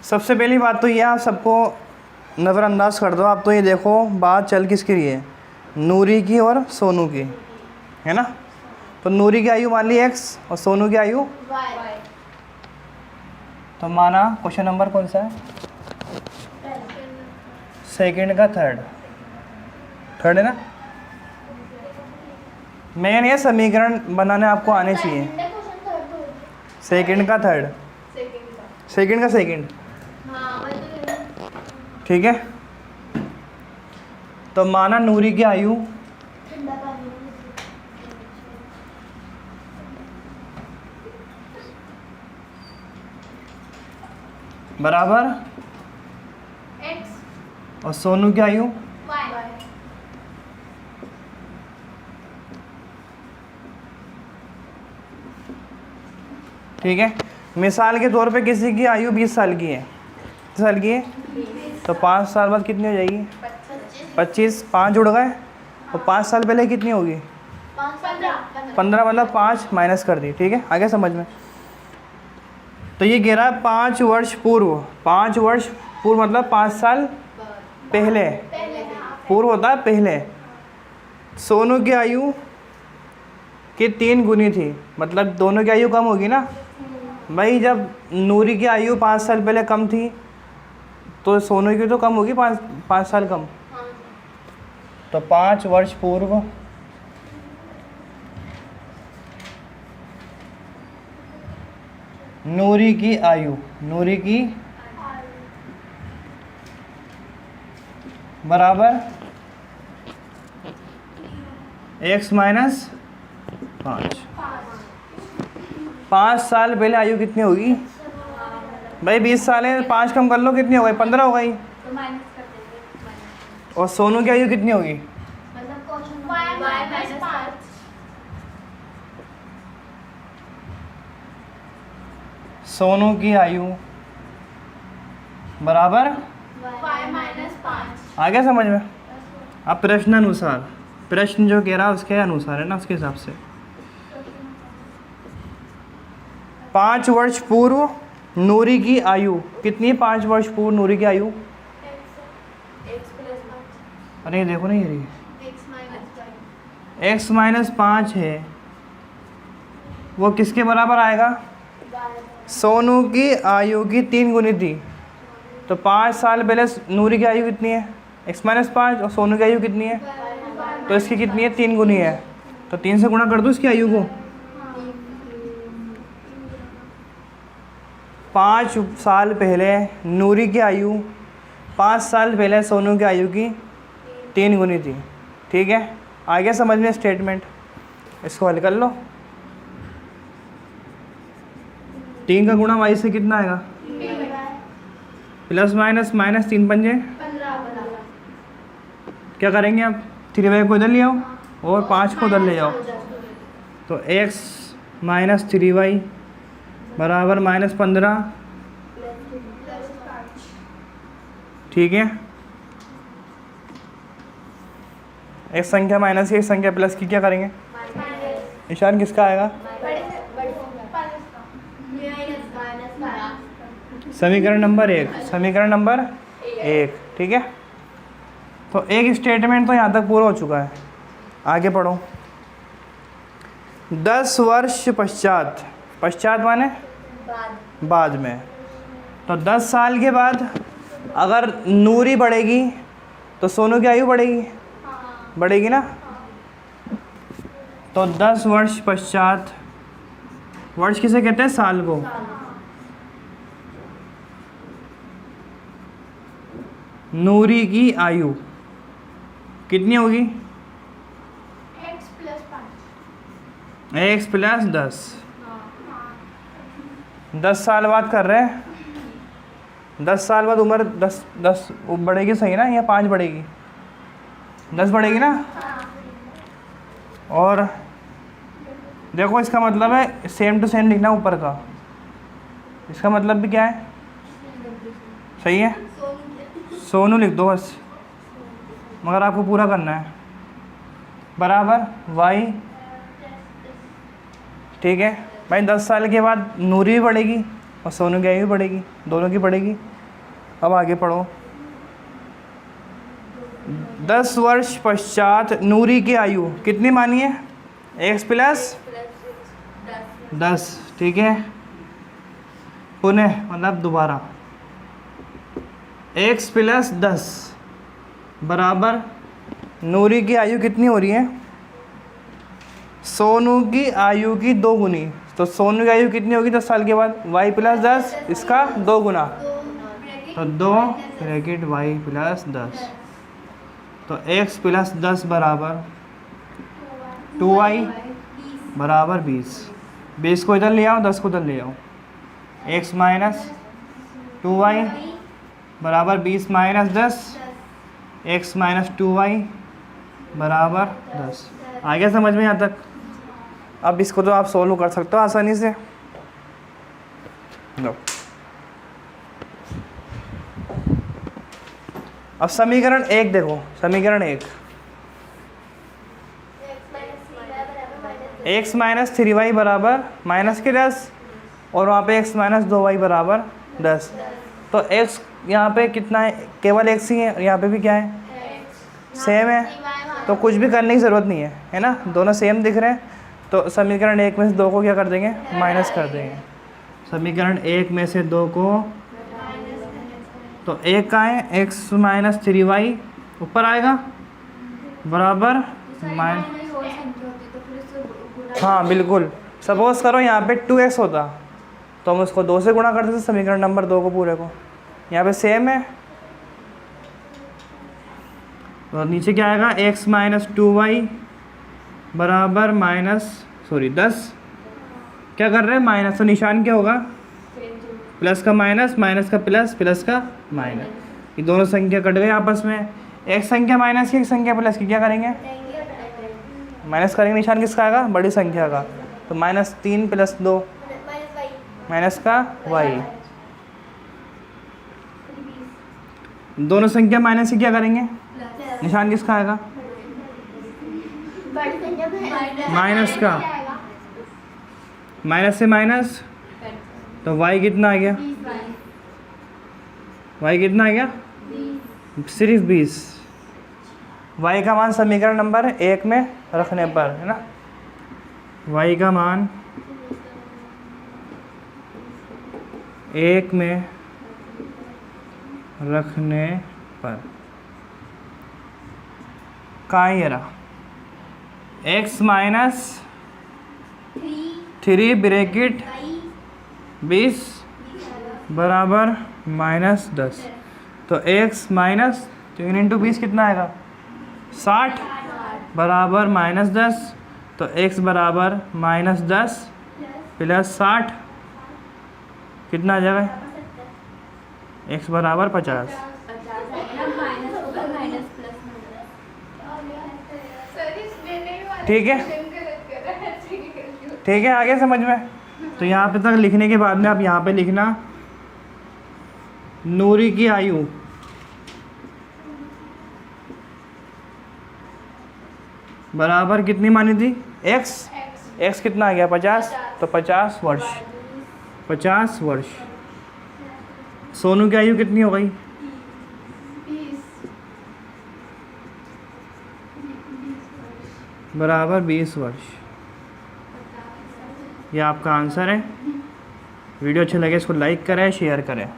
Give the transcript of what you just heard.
सबसे पहली बात तो ये आप सबको नज़रअंदाज कर दो। आप तो ये देखो बात चल किसकी रही है, नूरी की और सोनू की, है ना। तो नूरी की आयु मान ली x और सोनू की आयु y। तो माना क्वेश्चन नंबर कौन सा है, सेकंड का थर्ड है ना। मेन ये समीकरण बनाने आपको आने चाहिए। सेकंड का थर्ड, सेकंड का सेकंड, ठीक है। तो माना नूरी की आयु बराबर x और सोनू की आयु y। ठीक है। मिसाल के तौर पे किसी की आयु 20 साल की है, कितने साल की है, तो 5 साल बाद कितनी हो जाएगी, 25, 5 जुड़ गए। तो 5 साल पहले कितनी होगी, 15, मतलब 5 माइनस कर दी। ठीक है, आगे समझ में। तो ये कह रहा है 5 वर्ष पूर्व, 5 वर्ष पूर्व मतलब 5 साल पहले, पूर्व होता है पहले, सोनू की आयु की 3 गुनी थी, मतलब दोनों की आयु कम होगी ना भाई। जब नूरी की आयु 5 साल पहले कम थी तो सोनू की तो कम होगी, 5 साल कम। तो 5 वर्ष पूर्व नूरी की आयु, नूरी की बराबर x माइनस 5। 5 साल पहले आयु कितनी होगी भाई, 20 साल है, 5 कम कर लो, कितनी हो गई, 15 हो गई। और सोनू की आयु कितनी होगी, सोनू की आयु बराबर आ गया समझ में। अब प्रश्न अनुसार, प्रश्न जो कह रहा है उसके अनुसार है ना, उसके हिसाब से 5 वर्ष पूर्व नूरी की आयु कितनी, 5 वर्ष पूर्व नूरी की आयु, अरे देखो ना ये x माइनस 5 है, वो किसके बराबर आएगा, सोनू की आयु की 3 गुनी थी। तो 5 साल पहले नूरी की आयु कितनी है, x माइनस 5, और सोनू की आयु कितनी है, तो इसकी कितनी है, 3 गुनी है। तो 3 से गुणा कर दो इसकी आयु को। 5 साल पहले नूरी की आयु 5 साल पहले सोनू की आयु की 3 गुनी थी। ठीक है, आ गया समझ में स्टेटमेंट। इसको हल कर लो। 3 का गुणा y से कितना आएगा, प्लस माइनस माइनस 3 पंजे, क्या करेंगे आप, 3y को इधर ले आओ और 5 को उधर ले जाओ। तो x माइनस 3y बराबर माइनस 15। ठीक है, एक संख्या माइनस की एक संख्या प्लस की क्या करेंगे, निशान किसका आएगा, समीकरण नंबर 1, समीकरण नंबर 1। ठीक है, तो एक स्टेटमेंट तो यहाँ तक पूरा हो चुका है। आगे पढ़ो। 10 वर्ष पश्चात, पश्चात माने बाद में, तो 10 साल के बाद अगर नूरी बढ़ेगी तो सोनू की आयु बढ़ेगी, बढ़ेगी ना। तो 10 वर्ष पश्चात, वर्ष किसे कहते हैं, साल को, नूरी की आयु कितनी होगी, x प्लस 10। 10 साल बाद कर रहे हैं, 10 साल बाद उम्र 10 बढ़ेगी, सही ना, या 5 बढ़ेगी, 10 बढ़ेगी ना। और देखो इसका मतलब है सेम टू सेम लिखना ऊपर का, इसका मतलब भी क्या है, सही है, सोनू लिख दो बस, मगर आपको पूरा करना है, बराबर y। ठीक है भाई, 10 साल के बाद नूरी भी बढ़ेगी और सोनू की आयु भी बढ़ेगी, दोनों की बढ़ेगी। अब आगे पढ़ो। 10 वर्ष पश्चात नूरी की आयु कितनी मानी है? x प्लस 10, ठीक है। पुनः मतलब दोबारा x प्लस 10 बराबर नूरी की आयु कितनी हो रही है? सोनू की आयु की 2 गुनी। तो सोनू की आयु कितनी होगी 10 साल के बाद? y प्लस 10 इसका 2 गुना, तो 2 ब्रैकेट y प्लस 10। तो x प्लस 10 बराबर 2y बराबर 20। 20 को इधर ले आओ, 10 को इधर ले आओ। x माइनस 2y बराबर 20 माइनस 10, x माइनस 2y बराबर 10। आ गया समझ में यहाँ तक? अब इसको तो आप सोल्व कर सकते हो आसानी से। लो, अब समीकरण 1 देखो। समीकरण 1 x माइनस 3y बराबर माइनस के 10 और वहाँ पे x माइनस 2y बराबर 10। तो x यहाँ पे कितना है? केवल x ही है। यहाँ पे भी क्या है? सेम है। तो कुछ भी करने की ज़रूरत नहीं है ना? दोनों सेम दिख रहे हैं। तो समीकरण 1 में से 2 को क्या कर देंगे? माइनस कर देंगे। समीकरण 1 में से 2 को, तो 1 का है x माइनस 3y ऊपर आएगा बराबर हाँ बिल्कुल। सपोज करो यहाँ पे 2x होता तो हम उसको 2 से गुणा करते थे, समीकरण नंबर 2 को पूरे को। यहाँ पे सेम है। और नीचे क्या आएगा? x माइनस 2y बराबर 10। क्या कर रहे हैं? माइनस। तो निशान क्या होगा? प्लस का माइनस, माइनस का प्लस, प्लस का माइनस। ये दोनों संख्या कट गए आपस में। एक संख्या माइनस की, एक संख्या प्लस की, क्या करेंगे? माइनस करेंगे। निशान किसका आएगा? बड़ी संख्या का। तो -3 + 2 माइनस का y। दोनों संख्या माइनस की, क्या करेंगे? निशान किसका आएगा? माइनस का। माइनस से माइनस, तो y कितना आ गया? y कितना आ गया? सिर्फ 20। y का मान समीकरण नंबर 1 में रखने पर, है ना? y का मान 1 में रखने पर कहाँ ये रहा? x माइनस 3 ब्रैकेट 20 बराबर -10। तो x माइनस 3 × 20 कितना आएगा? 60 बराबर -10। तो x बराबर -10 + 60 कितना आ जाएगा? x बराबर 50। ठीक है, ठीक है, आ गया समझ में? तो यहाँ पे तक लिखने के बाद में आप यहाँ पे लिखना नूरी की आयु बराबर कितनी मानी थी? x कितना आ गया? 50। तो 50 वर्ष। 50 वर्ष। सोनू की आयु कितनी हो गई? 20 वर्ष। ये आपका आंसर है। वीडियो अच्छा लगे इसको लाइक करें, शेयर करें।